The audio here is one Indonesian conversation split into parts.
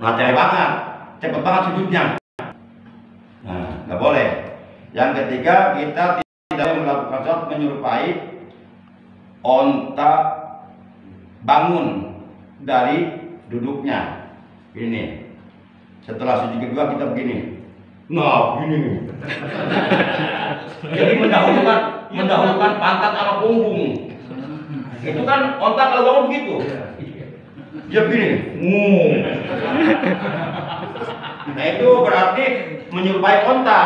Cepet banget, cepet banget sujudnya. Nah, nggak boleh. Yang ketiga, kita tidak melakukan sholat menyerupai onta bangun dari duduknya. Ini. Setelah sujud kedua kita begini. Nah, begini. Jadi mendahulukan pantat sama punggung. Itu kan onta kalau bangun begitu. Dia begini. Nah, itu berarti menyerupai onta.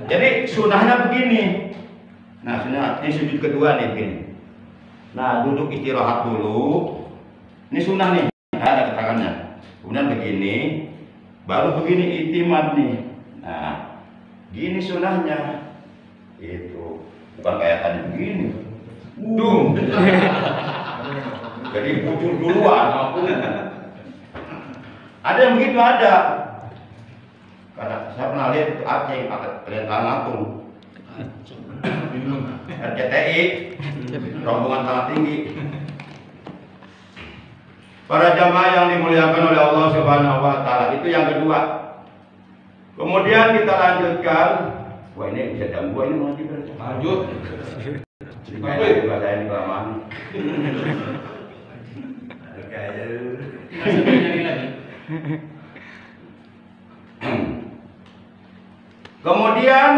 Jadi sunahnya begini. Nah, sunah ini sujud kedua nih begini. Nah, duduk istirahat dulu. Ini sunah nih, ada keterangannya. Kemudian begini, baru begini itimad nih. Nah, gini sunahnya. Itu bukan kayak tadi begini. Dung. Jadi bujur duluan. Ada yang begitu ada. Karena saya pernah lihat itu Aceh pakai perintah langsung. RCTI, rombongan tanah tinggi. Para jamaah yang dimuliakan oleh Allah Subhanahu wa Ta'ala, itu yang kedua. Kemudian kita lanjutkan. Wah, ini bisa jam 2 ini mau lanjut. Bahasa ini kelamaan. Kemudian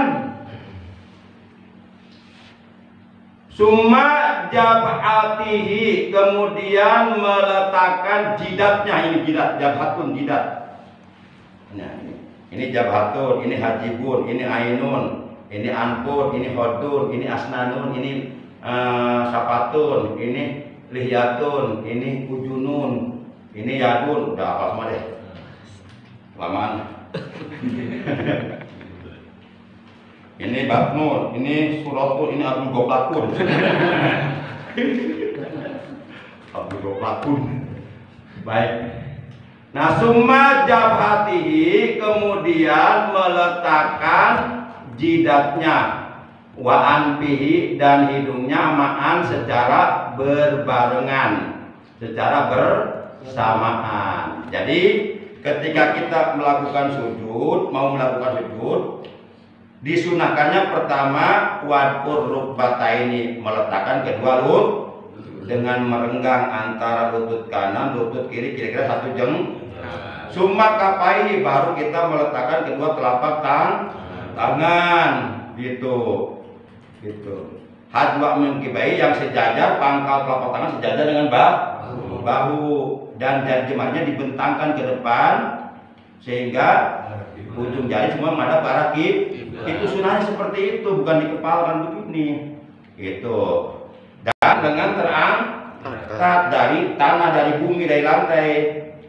summa jab'atihi, kemudian meletakkan jidatnya. Ini jidat, jabhatun jidat. Nah, ini jabhatun, ini hajibun, ini ainun, ini anpun, ini hodun, ini asnanun, ini sapatun, ini lihyatun, ini ujunun, ini yadun. Udah apa semua deh. Lamaan. Ini batnun, ini suratun, ini abdul goblakun. Abdul goblakun. Baik. Nah, summa jabhatihi, kemudian meletakkan jidatnya, wa anfihi, dan hidungnya, ma'an, secara berbarengan, secara bersamaan. Jadi ketika kita melakukan sujud, mau melakukan sujud, disunahkannya pertama wadkur rukbataini, meletakkan kedua lutut dengan merenggang antara lutut kanan lutut kiri kira-kira 1 jeng. Summa kapai, baru kita meletakkan kedua telapak tangan gitu. Hadwa min kibai, yang sejajar, pangkal telapak tangan sejajar dengan bahu, dan jari jemarinya dibentangkan ke depan sehingga ujung jari semua menghadap ke arah kiblat. Itu sunahnya seperti itu, bukan dikepalkan begini. Itu. Dan dengan terangkat dari tanah, dari bumi, dari lantai.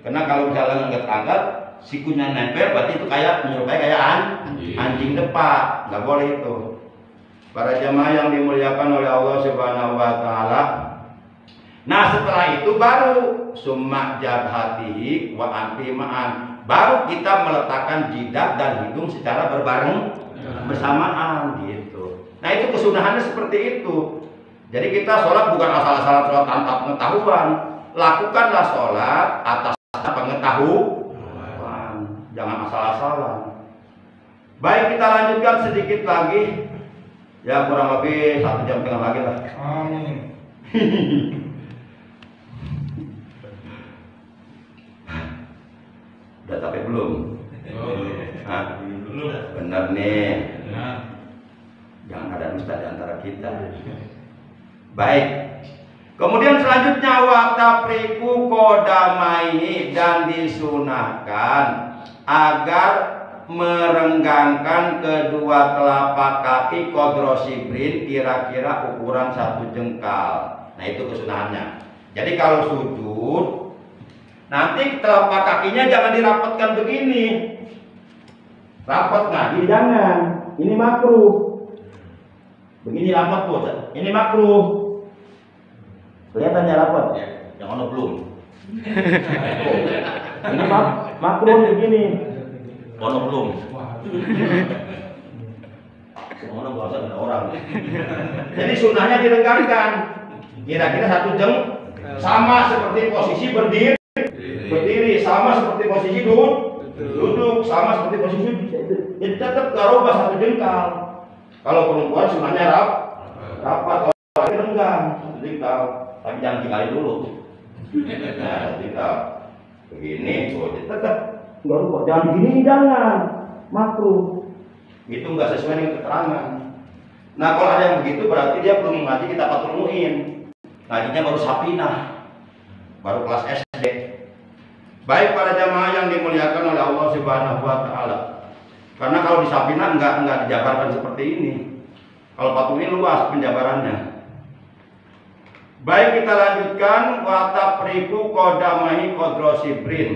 Karena kalau misalnya angkat-angkat, sikunya nempel, berarti itu kayak menyerupai kayak anjing depak. Nggak boleh itu. Para jamaah yang dimuliakan oleh Allah Subhanahu wa Ta'ala. Nah, setelah itu baru summa jabhatihi wa anfi ma'an, baru kita meletakkan jidat dan hidung secara bersamaan gitu. Nah, itu kesunahannya seperti itu. Jadi kita sholat bukan asal-asalan sholat tanpa pengetahuan. Lakukanlah sholat atas pengetahuan, jangan asal-asalan. Baik, kita lanjutkan sedikit lagi. Ya, kurang lebih 1,5 jam lagi lah. Amin. Udah capek belum? Benar nih. Jangan ada dusta di antara kita. Baik. Kemudian selanjutnya watafriku kodamaihi, dan disunahkan agar merenggangkan kedua telapak kaki kodrosibrin, kira-kira ukuran 1 jengkal. Nah, itu kesunahannya. Jadi kalau sujud, nanti telapak kakinya jangan dirapatkan begini. Rapat nggak? Jangan. Ini makruh. Begini rapat tuh. Ini makruh. Kelihatannya rapat ya. Yang ono belum. Ini makruh begini. Ono belum. Ono bahasa ada orang. Jadi sunahnya direnggangkan. Kira-kira 1 jeng, sama seperti posisi berdiri. berdiri, sama seperti posisi duduk, sama seperti posisi duduk. Jadi tetap gak rubah satu jengkal. Kalau perempuan sunahnya rapat, kalau laki renggang satu jengkal, tapi jangan tinggalin dulu. Nah, jengkal begini, tetap gak rubah. Jangan begini, jangan makruh. Itu nggak sesuai dengan keterangan. Nah, kalau ada yang begitu berarti dia belum ngaji kita patuluin. Ngajinya baru sapinah, baru kelas SD. Baik para jamaah yang dimuliakan oleh Allah Subhanahu wa taala. Karena kalau di sapinah enggak dijabarkan seperti ini. Kalau patuluin luas penjabarannya. Baik, kita lanjutkan wa tafriqu qadamahi qadra sibrin,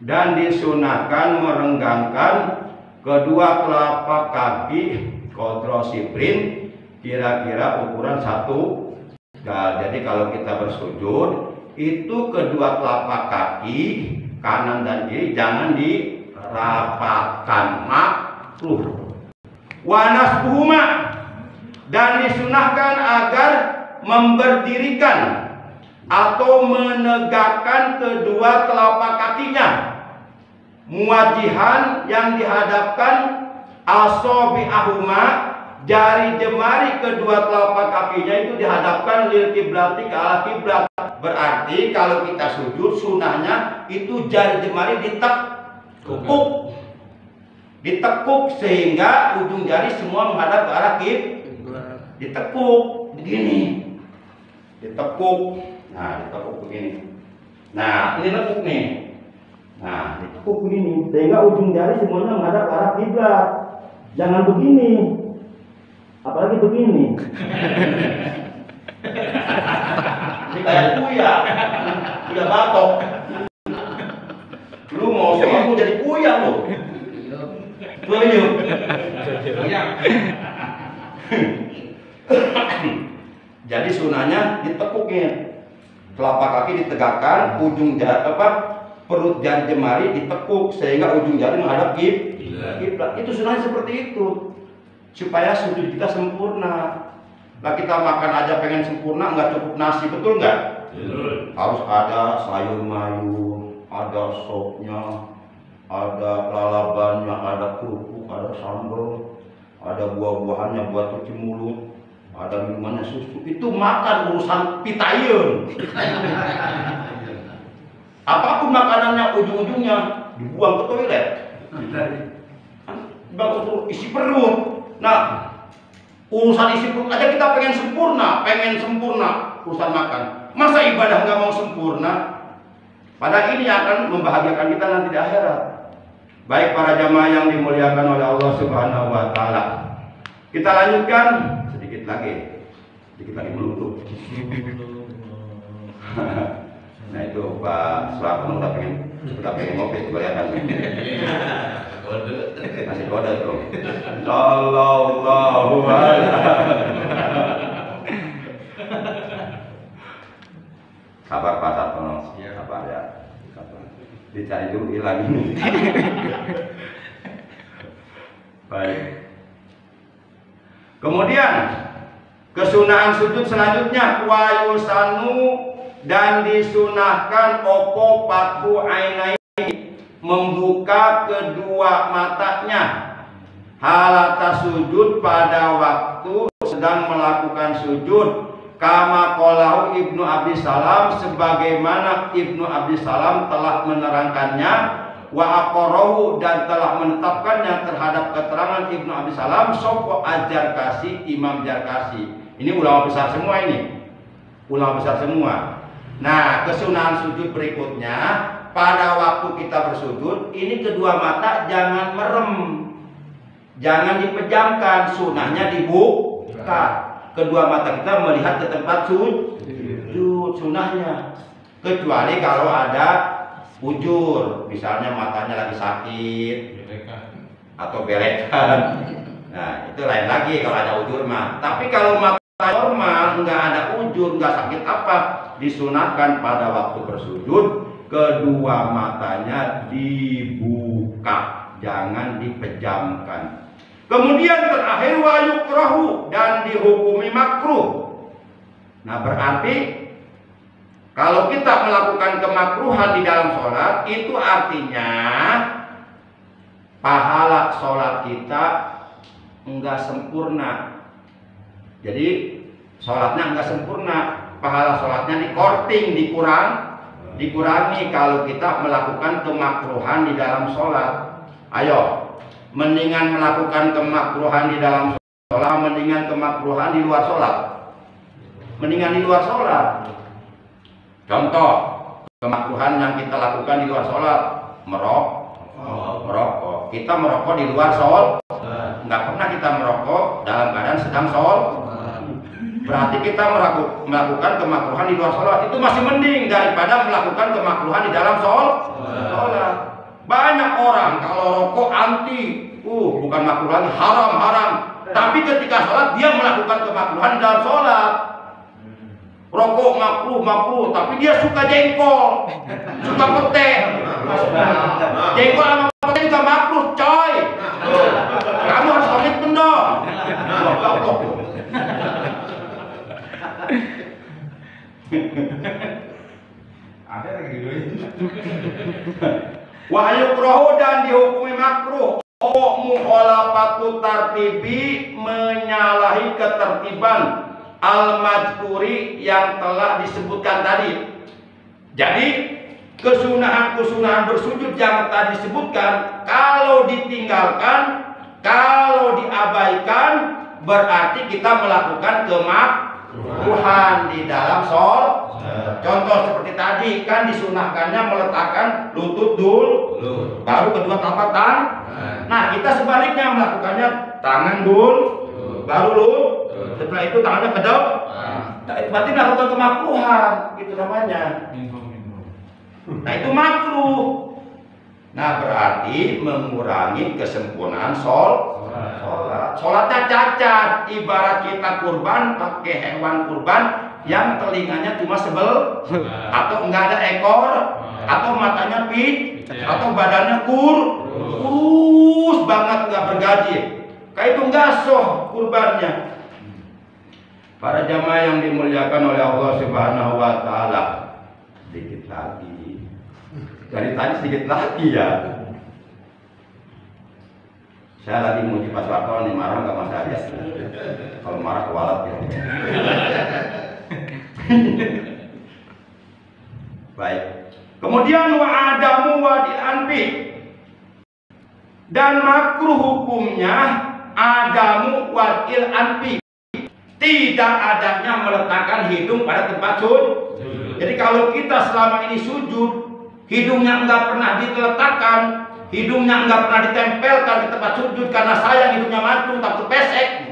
dan disunahkan merenggangkan kedua telapak kaki qadra sibrin kira-kira ukuran 1. Nah, jadi kalau kita bersujud itu kedua telapak kaki kanan dan kiri jangan dirapatkan, makruh. Wa nasbuhuma, dan disunahkan agar memberdirikan atau menegakkan kedua telapak kakinya, muwajihan yang dihadapkan asabi'ahuma, jari jemari kedua telapak kakinya itu dihadapkan lil kiblati, ke arah kiblat. Berarti kalau kita sujud sunahnya itu jari jemari ditekuk sehingga ujung jari semua menghadap ke arah kiblat. Ditekuk begini, ditekuk. Nah, ditekuk begini. Nah, ini nekuk nih. Nah, ditekuk begini sehingga ujung jari semuanya menghadap ke arah kiblat. Jangan begini, apalagi begini. Ini kayak kuya batok. Lu mau sholat mau jadi kuya lu. Jadi sunahnya ditekuknya, telapak kaki ditegakkan, ujung jari perut jari jemari ditekuk sehingga ujung jari menghadap kiblat. Itu sunahnya seperti itu supaya sujud kita sempurna. Nah, kita makan aja pengen sempurna nggak cukup nasi, betul nggak? Harus ada sayur mayur, ada sopnya, ada lalabannya, ada kerupuk, ada sambal, ada buah-buahannya buat cuci mulut, ada minumannya susu. Itu makan urusan pitayun. Apapun makanannya ujung-ujungnya dibuang ke toilet. Dibuang untuk isi perut. Nah, urusan isi perut aja kita pengen sempurna urusan makan. Masa ibadah nggak mau sempurna? Padahal ini akan membahagiakan kita nanti di akhirat. Baik para jamaah yang dimuliakan oleh Allah Subhanahu wa taala. Kita lanjutkan sedikit lagi melulu. Nah, itu Pak Suwarno udah pengen ngopi, kelihatan. Masih kode tuh. Sallallahu alaihi. Sabar Pak Sartono, sabar ya. Sabar. Dicari dulu hilang ini. Baik. Kemudian kesunahan sujud selanjutnya wa yusanu, dan disunahkan opo pathu ainai, membuka kedua matanya halata sujud pada waktu sedang melakukan sujud, kama qalahu Ibnu Abi Salam, sebagaimana Ibnu Abi Salam telah menerangkannya, wa aqarahu, dan telah menetapkannya terhadap keterangan Ibnu Abi Salam sopo Al-Jarkasi, Imam Jarkasi. Ini ulama besar semua ini. Ulama besar semua. Nah, kesunahan sujud berikutnya, pada waktu kita bersujud, ini kedua mata jangan merem, jangan dipejamkan, sunahnya dibuka. Kedua mata kita melihat ke tempat sujud, sunahnya. Kecuali kalau ada ujur, misalnya matanya lagi sakit atau belekan. Nah, itu lain lagi kalau ada ujur mah. Tapi kalau mata normal, nggak ada ujur, nggak sakit apa, disunahkan pada waktu bersujud kedua matanya dibuka, jangan dipejamkan. Kemudian terakhir wa yukrahu, dan dihukumi makruh. Nah, berarti Kalau kita melakukan kemakruhan di dalam sholat, itu artinya pahala sholat kita enggak sempurna. Jadi sholatnya enggak sempurna, pahala sholatnya dikurangi kalau kita melakukan kemakruhan di dalam sholat. Ayo, mendingan melakukan kemakruhan di dalam sholat, mendingan kemakruhan di luar sholat. Mendingan di luar sholat. Contoh kemakruhan yang kita lakukan di luar sholat, merokok. Kita merokok di luar sholat, nggak pernah kita merokok dalam keadaan sedang sholat. Berarti kita melakukan kemakruhan di luar sholat itu masih mending daripada melakukan kemakruhan di dalam sholat. Banyak orang kalau rokok anti, bukan makruh lagi, haram. Tapi ketika sholat dia melakukan kemakruhan di dalam sholat. Rokok makruh, tapi dia suka jengkol, suka pete. Jengkol sama pete juga makruh, coy. Kamu harus komitmen dong. Ada lagi dulu. Wa yukrahu dan dihukumi makruh. Mukhalafatu tartibi, menyalahi ketertiban al-majkuri yang telah disebutkan tadi. Jadi kesunahan bersujud yang tadi disebutkan kalau ditinggalkan, kalau diabaikan, berarti kita melakukan kemakruhan di dalam sholat. Contoh seperti tadi kan disunahkannya meletakkan lutut dulu, baru kedua telapak tangan. Nah kita sebaliknya melakukannya tangan dulu, baru lutut. Setelah itu tangannya kedap, berarti melakukan kemakruhan, itu namanya. Nah itu makruh. Nah berarti mengurangi kesempurnaan sholat. Sholatnya cacat, ibarat kita kurban pakai hewan kurban yang telinganya cuma sebel, atau enggak ada ekor, atau matanya pit, atau badannya kurus banget nggak bergaji. Kayak itu nggak sah kurbannya. Para jamaah yang dimuliakan oleh Allah Subhanahu wa taala, sedikit lagi. Dari tadi sedikit lagi ya. Saya lagi muji Pak Soeharto nih, marah nggak Mas Arias? Kalau marah kewalat ya. Baik. Kemudian wa adamu wadil anfi. Dan makruh hukumnya adamu wadil anfi. Tidak adanya meletakkan hidung pada tempat sujud. Jadi kalau kita selama ini sujud, hidungnya enggak pernah diletakkan, hidungnya enggak pernah ditempelkan di tempat sujud karena sayang hidungnya maju takut pesek.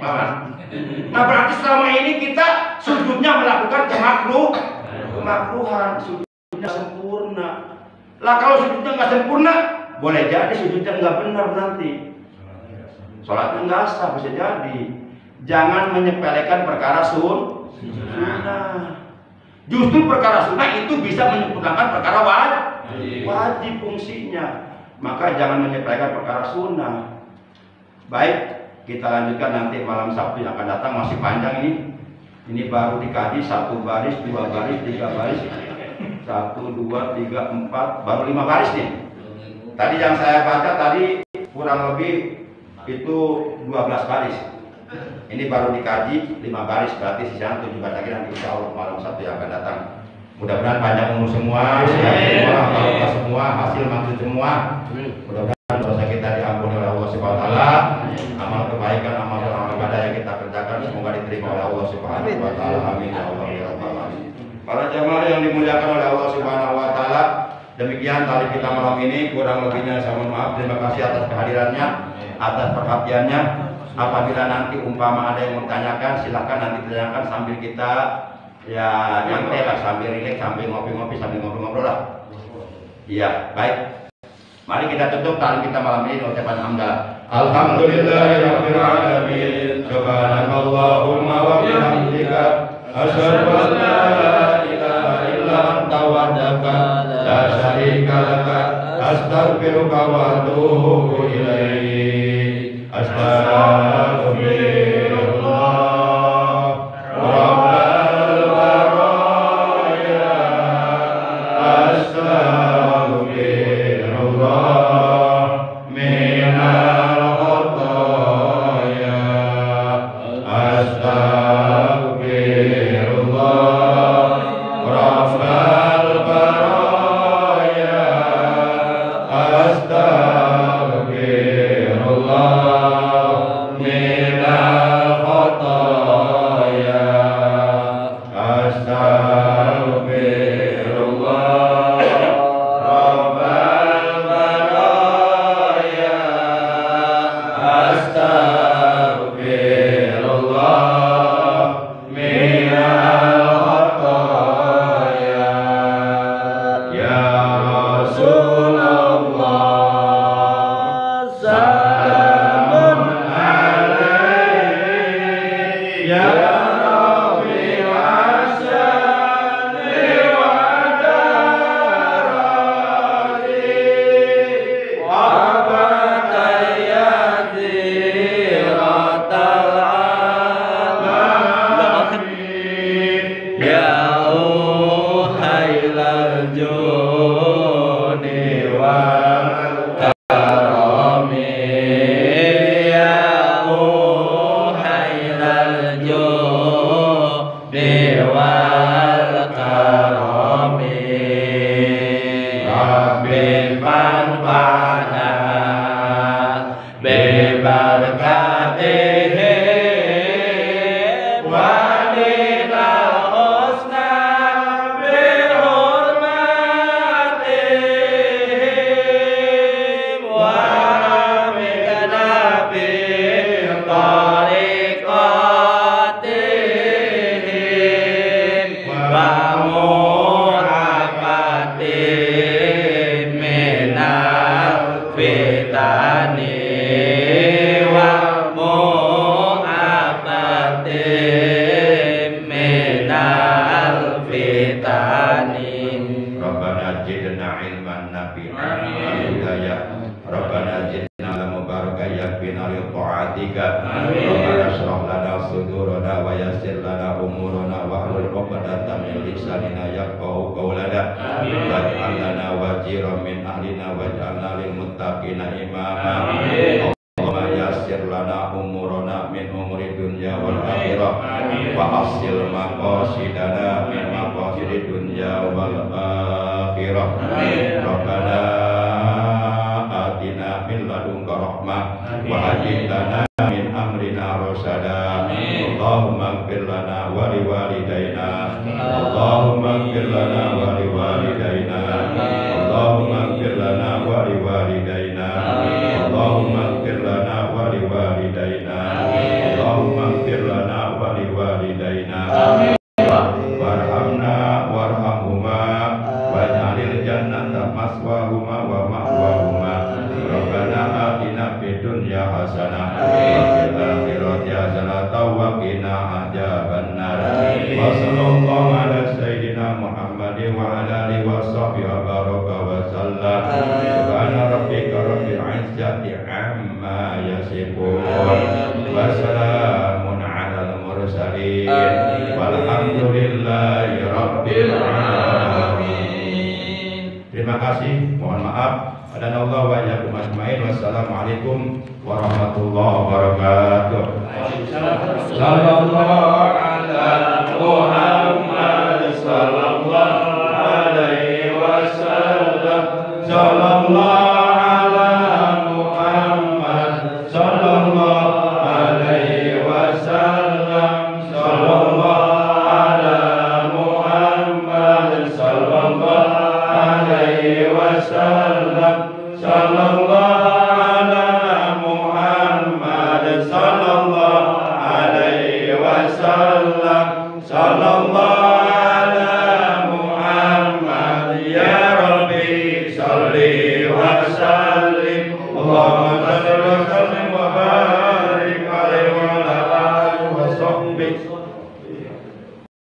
Nah berarti selama ini kita sujudnya melakukan kemakruhan, sujudnya sempurna. Lah kalau sujudnya nggak sempurna, boleh jadi sujudnya nggak benar nanti. Sholatnya nggak sah, bisa jadi. Jangan menyepelekan perkara sunnah. Justru perkara sunnah itu bisa menyempurnakan perkara wajib fungsinya. Maka jangan menyepelekan perkara sunnah. Baik, kita lanjutkan nanti malam Sabtu yang akan datang, masih panjang ini. Ini baru dikaji 1 baris, 2 baris, 3 baris, 1, 2, 3, 4, baru 5 baris nih. Tadi yang saya baca tadi kurang lebih itu 12 baris. Ini baru dikaji 5 baris, berarti sisanya 7 baris lagi nanti insya Allah malam Sabtu yang akan datang. Mudah-mudahan panjang umur semua, sehat semua, barokah semua, hasil maksud semua. Mudah-mudahan dosa kita diampuni oleh Allah Subhanahu wa taala. Amal kebaikan, amal ibadah yang kita kerjakan semoga diterima oleh Allah Subhanahu wa taala. Amin ya Allah ya rabbal alamin. Para jamaah yang dimuliakan oleh Allah Subhanahu wa taala, demikian tali kita malam ini, kurang lebihnya saya mohon maaf. Terima kasih atas kehadirannya, atas perhatiannya. Apabila nanti umpama ada yang mau ditanyakan, silahkan nanti ditanyakan sambil kita ya nyantai lah, sambil rileks, sambil ngopi-ngopi, sambil ngobrol-ngobrol lah. Iya, baik. Mari kita tutup tali kita malam ini dengan ucapan hamdalah. Alhamdulillahirabbil alamin. Subhanakallahumma wa bihamdika asyhadu an la ilaha illa anta wahdaka la syarika laka astaghfiruka wa atubu ilaik. Astaghfirullah. Rabbal baraya Terima kasih, mohon maaf. Adanallahu wa iyyakum ajmain. Wassalamualaikum warahmatullahi wabarakatuh. Sallallahu ala Muhammad sallallahu alaihi wasallam. Sallallahu ala Muhammad sallallahu alaihi wasallam. Sallallahu ala Muhammad sallallahu alaihi wasallam. Sallallahu ala Muhammad sallallahu alaihi wasallam. Sallallahu ala Muhammad ya Rabbi salli wa sallim. Allahumma salli